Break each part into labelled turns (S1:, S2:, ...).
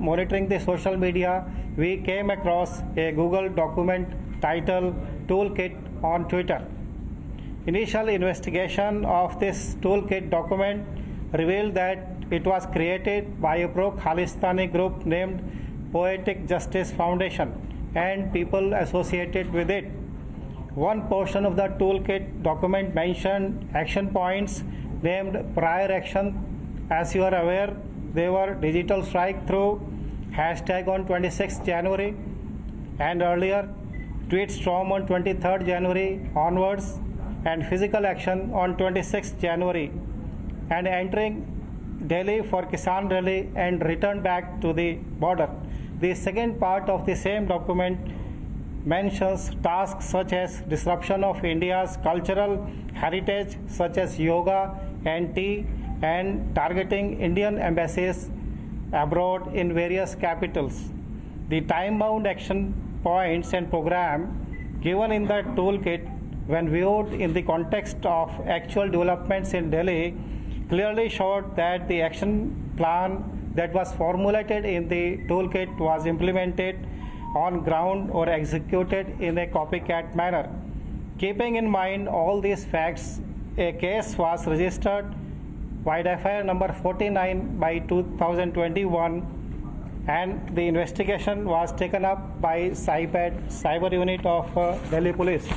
S1: monitoring the social media, we came across a Google document titled Toolkit on Twitter. Initial investigation of this toolkit document revealed that it was created by a pro-Khalistani group named Poetic Justice Foundation and people associated with it. One portion of the toolkit document mentioned action points named prior action. As you are aware, they were digital strike through hashtag on 26th January and earlier, tweet storm on 23rd January onwards, and physical action on 26th January, and entering Delhi for Kisan Rally and return back to the border. The second part of the same document mentions tasks such as disruption of India's cultural heritage such as yoga and tea, and targeting Indian embassies abroad in various capitals. The time-bound action points and program given in the toolkit, when viewed in the context of actual developments in Delhi, clearly showed that the action plan that was formulated in the toolkit was implemented on ground or executed in a copycat manner. Keeping in mind all these facts, a case was registered White FIR number 49 by 2021, and the investigation was taken up by CyPAD, Cyber Unit of Delhi Police.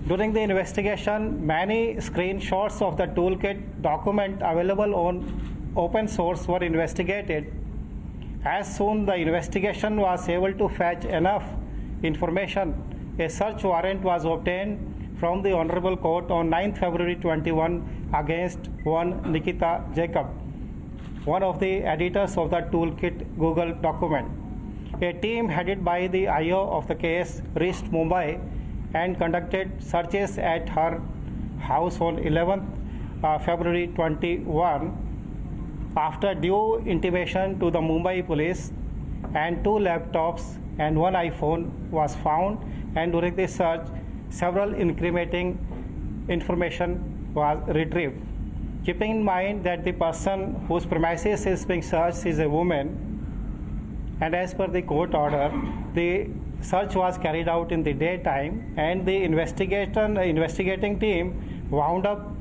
S1: During the investigation, many screenshots of the toolkit document available on open source were investigated. As soon the investigation was able to fetch enough information, a search warrant was obtained from the Honorable Court on 9th February 21 against one Nikita Jacob, one of the editors of the toolkit Google document. A team headed by the IO of the case reached Mumbai and conducted searches at her house on 11th February 21. After due intimation to the Mumbai police, and 2 laptops and 1 iPhone was found, and during the search, several incriminating information was retrieved. Keeping in mind that the person whose premises is being searched is a woman, and as per the court order, the search was carried out in the daytime, and the investigating team wound up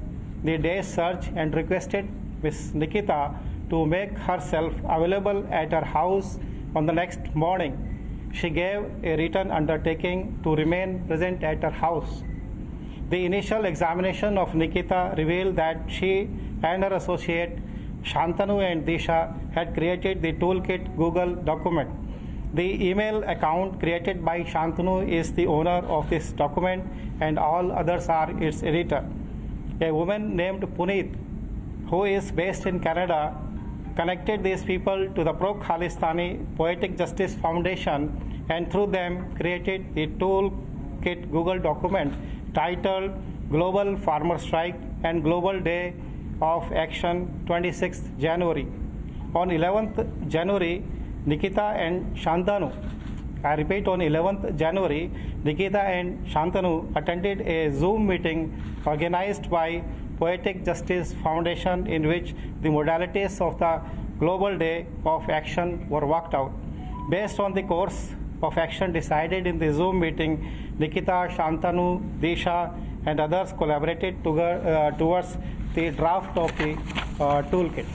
S1: the day's search and requested Ms. Nikita to make herself available at her house on the next morning. She gave a written undertaking to remain present at her house. The initial examination of Nikita revealed that she and her associate Shantanu and Disha had created the toolkit Google document. The email account created by Shantanu is the owner of this document, and all others are its editor. A woman named Puneet, who is based in Canada, connected these people to the pro-Khalistani Poetic Justice Foundation, and through them created the toolkit Google document titled Global Farmer Strike and Global Day of Action 26th January. On 11th January, Nikita and Shantanu, I repeat, on 11th January, Nikita and Shantanu attended a Zoom meeting organized by Poetic Justice Foundation, in which the modalities of the Global Day of Action were worked out. Based on the course of action decided in the Zoom meeting, Nikita, Shantanu, Disha, and others collaborated towards the draft of the toolkit.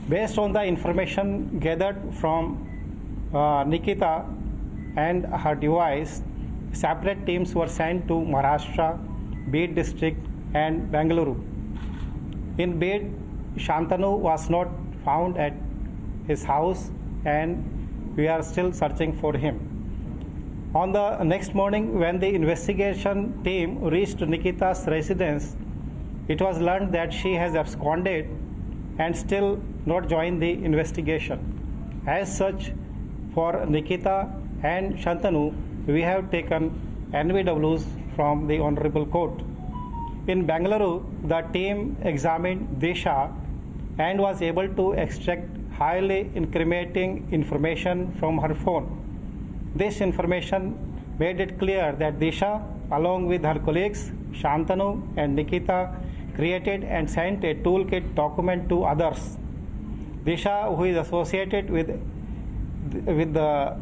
S1: Based on the information gathered from Nikita and her device, separate teams were sent to Maharashtra, Bid district, and Bengaluru. In Bid, Shantanu was not found at his house, and we are still searching for him. On the next morning, when the investigation team reached Nikita's residence, it was learned that she has absconded and still not joined the investigation. As such, for Nikita and Shantanu, we have taken NVWs from the Honorable Court. In Bengaluru, the team examined Disha and was able to extract highly incriminating information from her phone. This information made it clear that Disha, along with her colleagues Shantanu and Nikita, created and sent a toolkit document to others. Disha, who is associated with the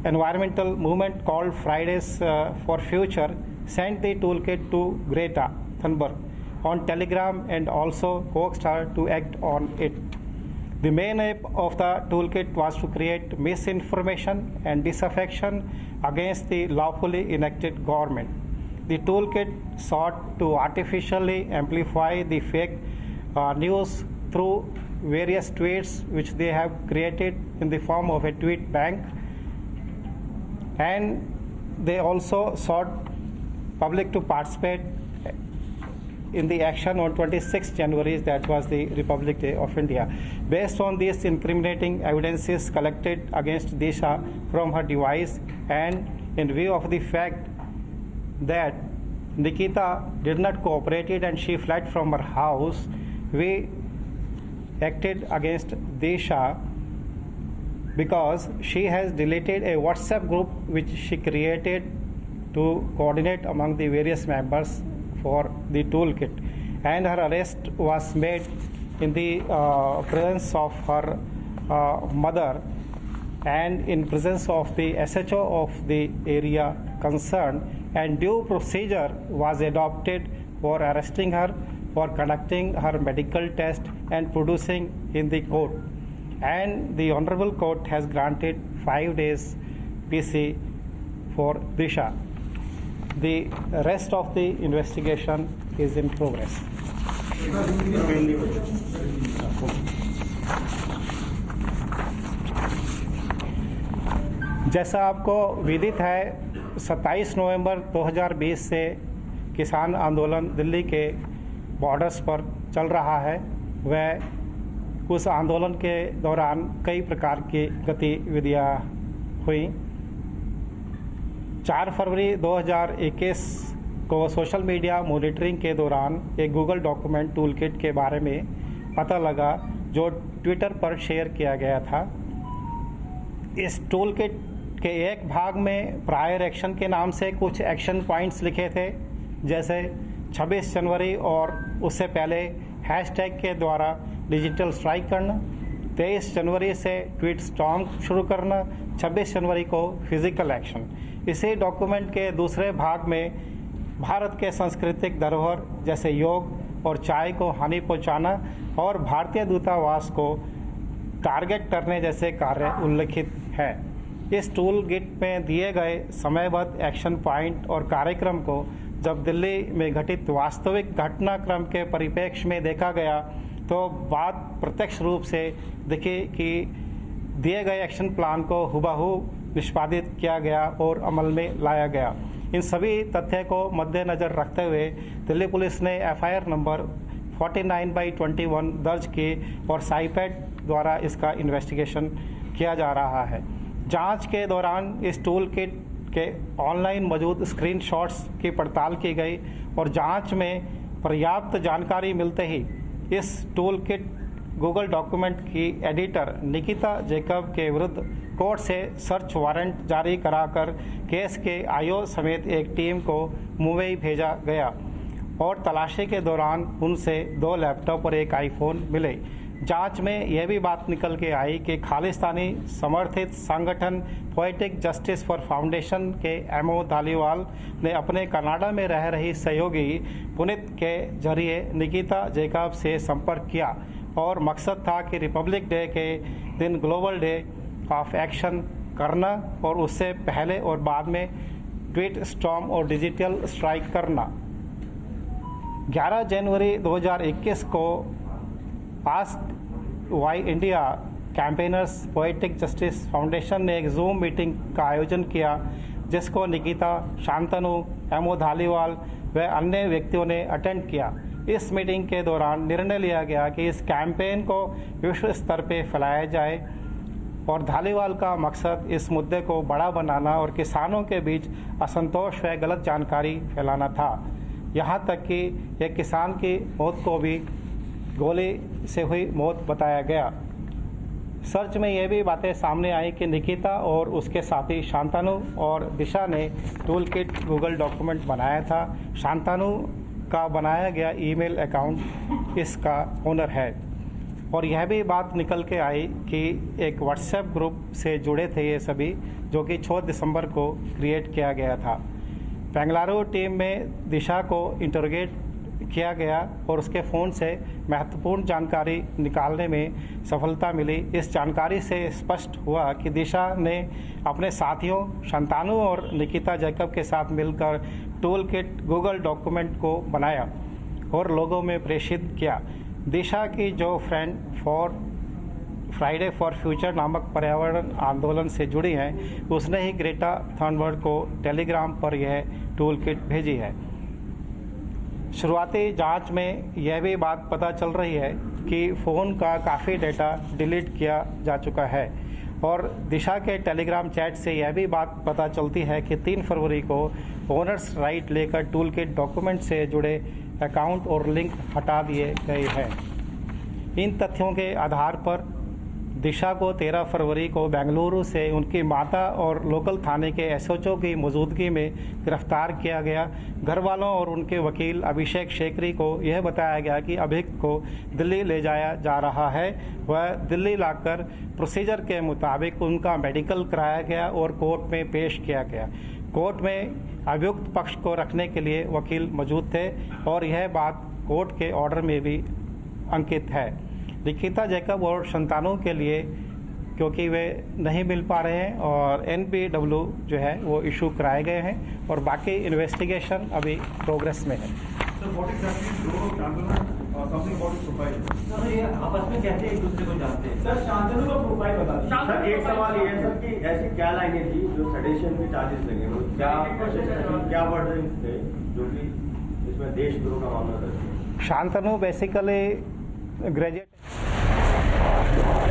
S1: environmental movement called Fridays for Future, sent the toolkit to Greta Thunberg on Telegram and also coaxed her to act on it. The main aim of the toolkit was to create misinformation and disaffection against the lawfully elected government. The toolkit sought to artificially amplify the fake news through various tweets which they have created in the form of a tweet bank, and they also sought public to participate in the action on 26 January, that was the Republic Day of India. Based on these incriminating evidences collected against Disha from her device, and in view of the fact that Nikita did not cooperate and she fled from her house, we acted against Disha because she has deleted a WhatsApp group which she created to coordinate among the various members for the toolkit, and her arrest was made in the presence of her mother and in presence of the SHO of the area concerned, and due procedure was adopted for arresting her, for conducting her medical test and producing in the court, and the Honorable Court has granted 5 days PC for Disha. The rest of the investigation is in progress. जैसा आपको विदित है, 27 नवंबर 2020 से किसान आंदोलन दिल्ली के borders पर चल रहा है। वह उस आंदोलन के दौरान कई प्रकार की गतिविधियां हुई। 4 फरवरी 2021 को सोशल मीडिया मॉनिटरिंग के दौरान एक गूगल डॉक्यूमेंट टूलकिट के बारे में पता लगा जो ट्विटर पर शेयर किया गया था। इस टूलकिट के एक भाग में प्रायर एक्शन के नाम से कुछ एक्शन पॉइंट्स लिखे थे, जैसे 26 जनवरी और उससे पहले हैशटैग के द्वारा डिजिटल स्ट्राइक करना, 23 जनवरी से ट्वीट स्टॉर्म शुरू करना, 26 जनवरी को फिजिकल एक्शन। इसी डॉक्यूमेंट के दूसरे भाग में भारत के सांस्कृतिक धरोहर जैसे योग और चाय को हानि पहुंचाना और भारतीय दूतावास को टारगेट करने जैसे कार्य उल्लिखित है। इस टूल किट में दिए गए समयबद्ध एक्शन पॉइंट और कार्यक्रम को जब दिल्ली में घटित वास्तविक घटनाक्रम के परिप्रेक्ष्य में देखा गया तो बात प्रत्यक्ष रूप से दिखी कि दिए गए एक्शन प्लान को हुबहू निष्पादित किया गया और अमल में लाया गया। इन सभी तथ्य को मद्देनजर रखते हुए दिल्ली पुलिस ने FIR नंबर 49/21 दर्ज की और साइपैड द्वारा इसका इन्वेस्टिगेशन किया जा रहा है। जांच के दौरान इस टूल किट के ऑनलाइन मौजूद स्क्रीनशॉट्स की पड़ताल की गई और जांच में पर्याप्त जानकारी मिलते ही इस टूल किट गूगल डॉक्यूमेंट की एडिटर निकिता जैकब के विरुद्ध कोर्ट से सर्च वारंट जारी कराकर केस के आईओ समेत एक टीम को मुंबई भेजा गया और तलाशी के दौरान उनसे 2 लैपटॉप और एक आईफोन मिले। जांच में यह भी बात निकल के आई कि खालिस्तानी समर्थित संगठन पोएटिक जस्टिस फॉर फाउंडेशन के एमओ धालीवाल ने अपने कनाडा में रह रही सहयोगी पुनीत के जरिए निकिता जैकब से संपर्क किया और मकसद था कि रिपब्लिक डे के दिन ग्लोबल डे ऑफ एक्शन करना और उससे पहले और बाद में ट्वीट स्टॉर्म और डिजिटल स्ट्राइक करना। 11 जनवरी 2021 को ask why India campaigners poetic justice foundation ने एक जूम मीटिंग का आयोजन किया जिसको निकिता, शांतनु, एमओ धालीवाल व अन्य व्यक्तियों ने अटेंड किया। इस मीटिंग के दौरान निर्णय लिया गया कि इस कैंपेन को विश्व स्तर पर फैलाया जाए और धालीवाल का मकसद इस मुद्दे को बड़ा बनाना और किसानों के बीच असंतोष व गलत जानकारी फैलाना था। यहाँ तक कि एक किसान की मौत को भी गोली से हुई मौत बताया गया। सर्च में यह भी बातें सामने आई कि निकिता और उसके साथी शांतनु और दिशा ने टूल किट गूगल डॉक्यूमेंट बनाया था। शांतनु का बनाया गया ईमेल अकाउंट इसका ओनर है। और यह भी बात निकल के आई कि एक व्हाट्सएप ग्रुप से जुड़े थे ये सभी, जो कि 6 दिसंबर को क्रिएट किया गया था। बेंगलुरु टीम में दिशा को इंटरोगेट किया गया और उसके फ़ोन से महत्वपूर्ण जानकारी निकालने में सफलता मिली। इस जानकारी से स्पष्ट हुआ कि दिशा ने अपने साथियों शांतनु और निकिता जैकब के साथ मिलकर टूल किट गूगल डॉक्यूमेंट को बनाया और लोगों में प्रेषित किया। दिशा की जो फ्राइडे फॉर फ्यूचर नामक पर्यावरण आंदोलन से जुड़ी हैं, उसने ही ग्रेटा थनबर्ग को टेलीग्राम पर यह टूल किट भेजी है। शुरुआती जांच में यह भी बात पता चल रही है कि फ़ोन का काफ़ी डेटा डिलीट किया जा चुका है और दिशा के टेलीग्राम चैट से यह भी बात पता चलती है कि 3 फरवरी को ओनर्स राइट लेकर टूल किट डॉक्यूमेंट से जुड़े अकाउंट और लिंक हटा दिए गए हैं। इन तथ्यों के आधार पर दिशा को 13 फरवरी को बेंगलुरु से उनकी माता और लोकल थाने के एसएचओ की मौजूदगी में गिरफ्तार किया गया। घर वालों और उनके वकील अभिषेक शेखरी को यह बताया गया कि अभियुक्त को दिल्ली ले जाया जा रहा है। वह दिल्ली लाकर प्रोसीजर के मुताबिक उनका मेडिकल कराया गया और कोर्ट में पेश किया गया। कोर्ट में अभियुक्त पक्ष को रखने के लिए वकील मौजूद थे और यह बात कोर्ट के ऑर्डर में भी अंकित है। निकिता जैकब और शांतनु के लिए क्योंकि वे नहीं मिल पा रहे हैं और NPW जो है वो इशू कराए गए हैं और बाकी इन्वेस्टिगेशन अभी प्रोग्रेस में है।
S2: सर ये आपस में कैसे एक दूसरे को जानते हैं?
S3: सर शांतनु का प्रोफाइल बता दीजिए।
S4: सर एक सवाल ये है सर कि ऐसी क्या लाइनें थी जो सेडेशन के चार्जेस लगे, मतलब क्या वर्डिंग्स थे जो कि इसमें देशद्रोह का मामला दर्ज है?
S1: Shantanu basically graduate